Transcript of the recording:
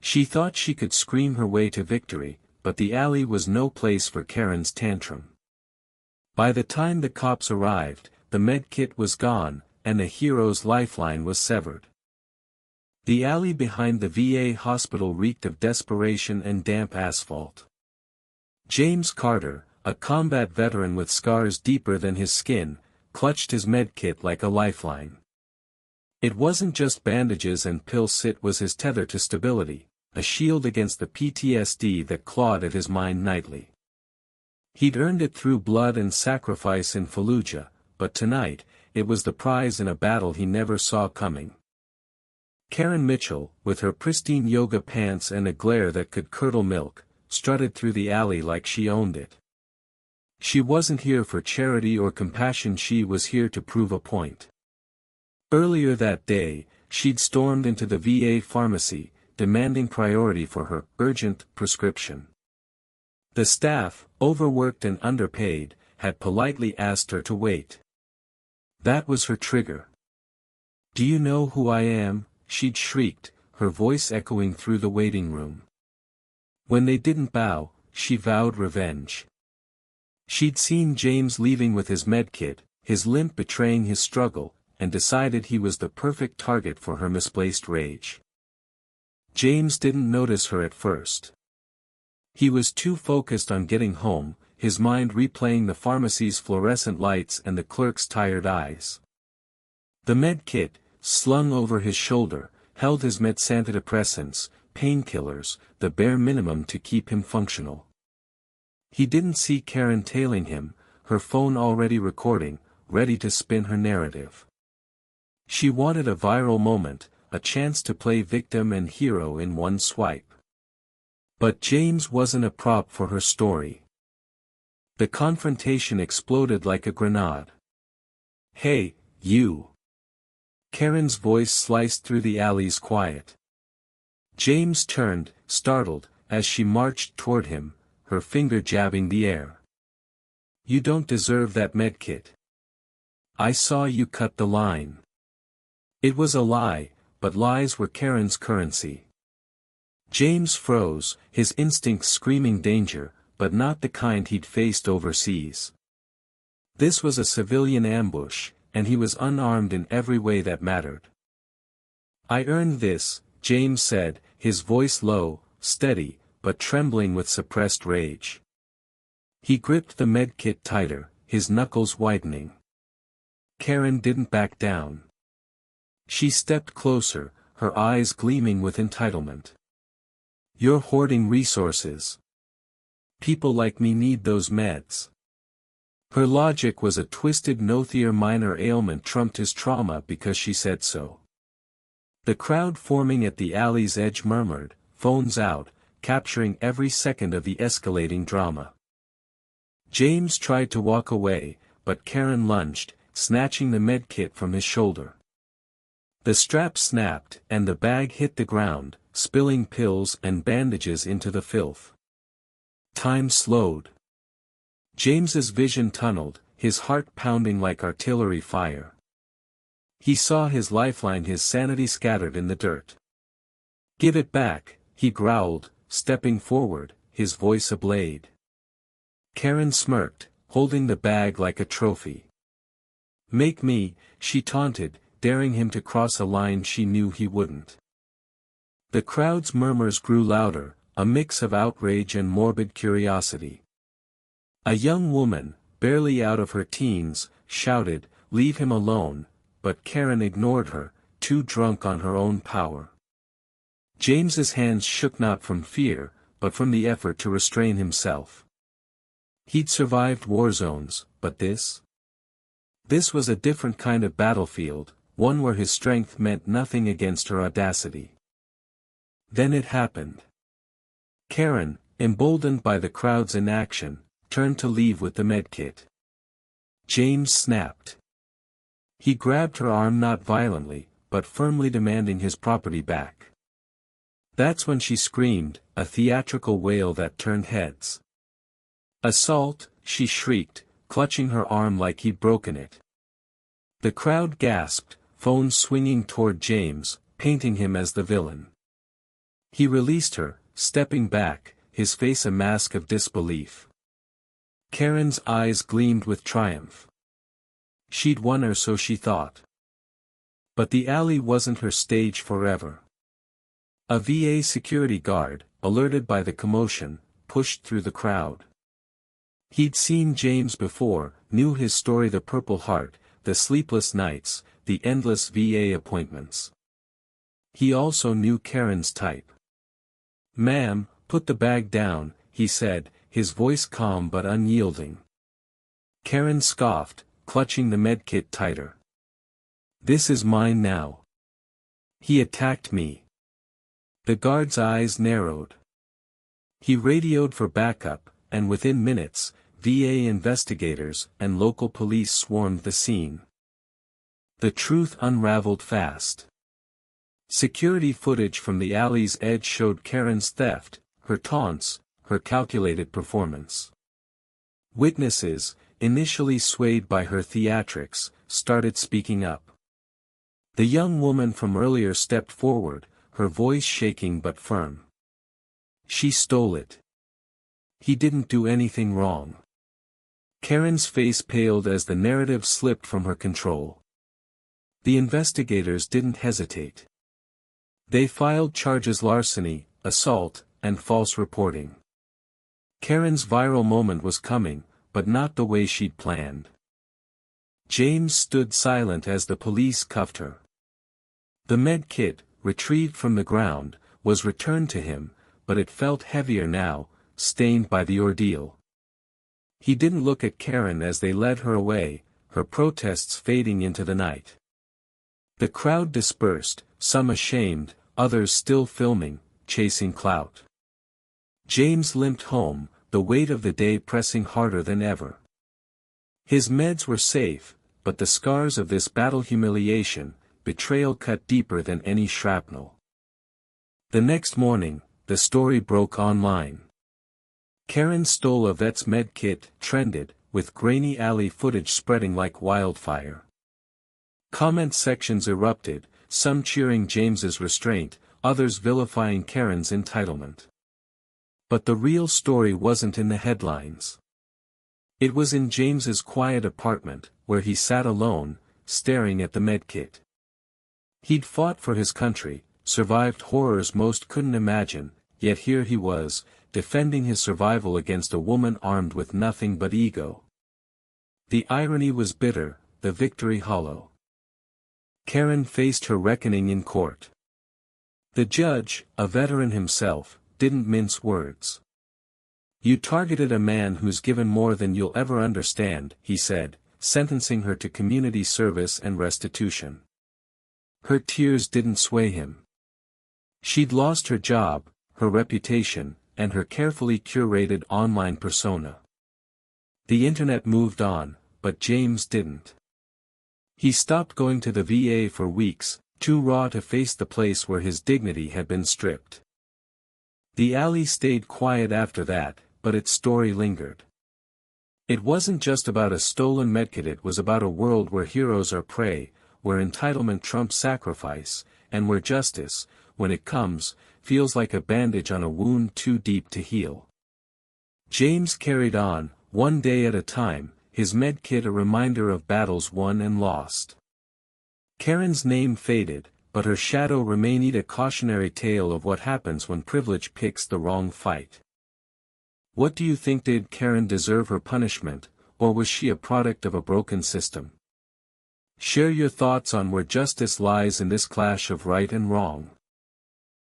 She thought she could scream her way to victory, but the alley was no place for Karen's tantrum. By the time the cops arrived, the medkit was gone, and the hero's lifeline was severed. The alley behind the VA hospital reeked of desperation and damp asphalt. James Carter, a combat veteran with scars deeper than his skin, clutched his medkit like a lifeline. It wasn't just bandages and pills, it was his tether to stability, a shield against the PTSD that clawed at his mind nightly. He'd earned it through blood and sacrifice in Fallujah, but tonight, it was the prize in a battle he never saw coming. Karen Mitchell, with her pristine yoga pants and a glare that could curdle milk, strutted through the alley like she owned it. She wasn't here for charity or compassion, she was here to prove a point. Earlier that day, she'd stormed into the VA pharmacy, demanding priority for her urgent prescription. The staff, overworked and underpaid, had politely asked her to wait. That was her trigger. "Do you know who I am?" she'd shrieked, her voice echoing through the waiting room. When they didn't bow, she vowed revenge. She'd seen James leaving with his medkit, his limp betraying his struggle, and decided he was the perfect target for her misplaced rage. James didn't notice her at first. He was too focused on getting home, his mind replaying the pharmacy's fluorescent lights and the clerk's tired eyes. The medkit, slung over his shoulder, held his antidepressants, painkillers, the bare minimum to keep him functional. He didn't see Karen tailing him, her phone already recording, ready to spin her narrative. She wanted a viral moment, a chance to play victim and hero in one swipe. But James wasn't a prop for her story. The confrontation exploded like a grenade. "Hey, you!" Karen's voice sliced through the alley's quiet. James turned, startled, as she marched toward him, her finger jabbing the air. "You don't deserve that medkit. I saw you cut the line." It was a lie, but lies were Karen's currency. James froze, his instincts screaming danger, but not the kind he'd faced overseas. This was a civilian ambush, and he was unarmed in every way that mattered. "I earned this," James said, his voice low, steady, but trembling with suppressed rage. He gripped the medkit tighter, his knuckles whitening. Karen didn't back down. She stepped closer, her eyes gleaming with entitlement. "You're hoarding resources. People like me need those meds." Her logic was a twisted no-their minor ailment trumped his trauma because she said so. The crowd forming at the alley's edge murmured, phones out, capturing every second of the escalating drama. James tried to walk away, but Karen lunged, snatching the medkit from his shoulder. The strap snapped, and the bag hit the ground, spilling pills and bandages into the filth. Time slowed. James's vision tunneled, his heart pounding like artillery fire. He saw his lifeline, his sanity scattered in the dirt. "Give it back," he growled, stepping forward, his voice ablade. Karen smirked, holding the bag like a trophy. "Make me," she taunted, daring him to cross a line she knew he wouldn't. The crowd's murmurs grew louder, a mix of outrage and morbid curiosity. A young woman, barely out of her teens, shouted, "Leave him alone," but Karen ignored her, too drunk on her own power. James's hands shook not from fear, but from the effort to restrain himself. He'd survived war zones, but this? This was a different kind of battlefield, one where his strength meant nothing against her audacity. Then it happened. Karen, emboldened by the crowd's inaction, turned to leave with the medkit. James snapped. He grabbed her arm, not violently, but firmly, demanding his property back. That's when she screamed, a theatrical wail that turned heads. "Assault," she shrieked, clutching her arm like he'd broken it. The crowd gasped, phones swinging toward James, painting him as the villain. He released her, stepping back, his face a mask of disbelief. Karen's eyes gleamed with triumph. She'd won her, so she thought. But the alley wasn't her stage forever. A VA security guard, alerted by the commotion, pushed through the crowd. He'd seen James before, knew his story: the Purple Heart, the sleepless nights, the endless VA appointments. He also knew Karen's type. "Ma'am, put the bag down," he said, his voice calm but unyielding. Karen scoffed, clutching the medkit tighter. "This is mine now. He attacked me." The guard's eyes narrowed. He radioed for backup, and within minutes, VA investigators and local police swarmed the scene. The truth unraveled fast. Security footage from the alley's edge showed Karen's theft, her taunts, her calculated performance. Witnesses, initially swayed by her theatrics, started speaking up. The young woman from earlier stepped forward, her voice shaking but firm. "She stole it. He didn't do anything wrong." Karen's face paled as the narrative slipped from her control. The investigators didn't hesitate. They filed charges: larceny, assault, and false reporting. Karen's viral moment was coming, but not the way she'd planned. James stood silent as the police cuffed her. The med kit, retrieved from the ground, was returned to him, but it felt heavier now, stained by the ordeal. He didn't look at Karen as they led her away, her protests fading into the night. The crowd dispersed, some ashamed, others still filming, chasing clout. James limped home, the weight of the day pressing harder than ever. His meds were safe, but the scars of this battle, humiliation, betrayal, cut deeper than any shrapnel. The next morning, the story broke online. Karen stole a vet's med kit trended, with grainy alley footage spreading like wildfire. Comment sections erupted, some cheering James's restraint, others vilifying Karen's entitlement. But the real story wasn't in the headlines. It was in James's quiet apartment, where he sat alone, staring at the medkit. He'd fought for his country, survived horrors most couldn't imagine, yet here he was, defending his survival against a woman armed with nothing but ego. The irony was bitter, the victory hollow. Karen faced her reckoning in court. The judge, a veteran himself, didn't mince words. "You targeted a man who's given more than you'll ever understand," he said, sentencing her to community service and restitution. Her tears didn't sway him. She'd lost her job, her reputation, and her carefully curated online persona. The internet moved on, but James didn't. He stopped going to the VA for weeks, too raw to face the place where his dignity had been stripped. The alley stayed quiet after that, but its story lingered. It wasn't just about a stolen medkit, it was about a world where heroes are prey, where entitlement trumps sacrifice, and where justice, when it comes, feels like a bandage on a wound too deep to heal. James carried on, one day at a time, his medkit a reminder of battles won and lost. Karen's name faded, but her shadow remained, a cautionary tale of what happens when privilege picks the wrong fight. What do you think? Did Karen deserve her punishment, or was she a product of a broken system? Share your thoughts on where justice lies in this clash of right and wrong.